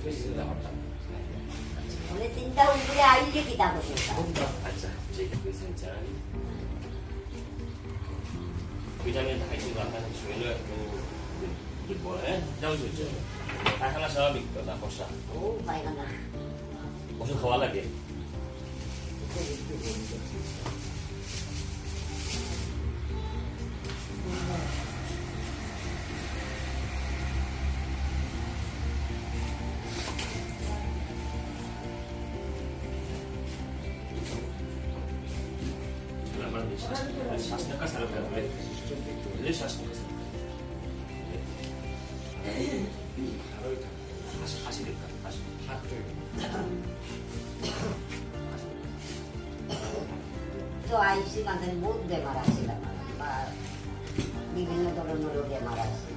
বেশি চিন্তা করতাম। মানে চিন্তা উপরে আইলে কি তা করতে আচ্ছা ঠিক আছে চাই ভিটামিন খাইছি বাংলা শরীরে একটু দুর্বল হ্যাঁ যাও চলছে পায়খানা স্বাভাবিক তো না কষা ও পায়খানা ওষুধ খাওয়া লাগে শ্বাস নাকা সারা ফেলবে শ্বাস নাকা হাসি দেখতে হাসি তো আইসি মাঝে বহুত বেমার আছিল বা বিভিন্ন ধরনের বেমার আছে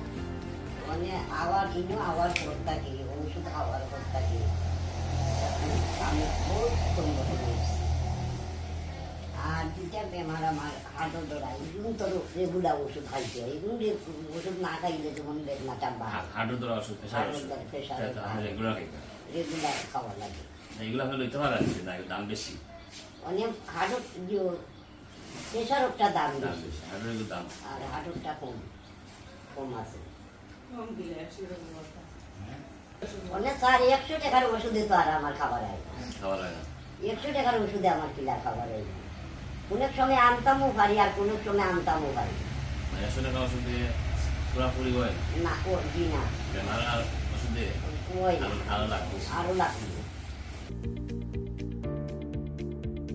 মানে আবার ইনো আবার করতে কি ওষুধ আবার করতে কি আমি বহুত সুন্দর হয়েছি আর দুটা বেমার আমার হাঁটুর ধরা এগুলো তো রেগুলার ওষুধ খাইতে হয় এগুলো ওষুধ না খাইলে যেমন বেদনাটা বাড়ে হাঁটুর ধরা ওষুধ রেগুলার খাওয়া লাগে এগুলো আপনি লইতে পারেন না দাম বেশি অনেক হাঁটুর প্রেশারটা দাম বেশি হাঁটুর দাম আর হাঁটুরটা কম কম আছে অনেক স্যার 100 টাকার ওষুধে তো আর আমার খাবার হয় খাবার হয় না 100 টাকার ওষুধে আমার কিলা খাবার হয় অনেক সময় আনতামও পারি আর কোনো সময় আনতামও পারি 100 টাকা ওষুধে পুরাপুরি হয় না ও জি না বেমার ওষুধে ওই আরো লাগবে আরো লাগবে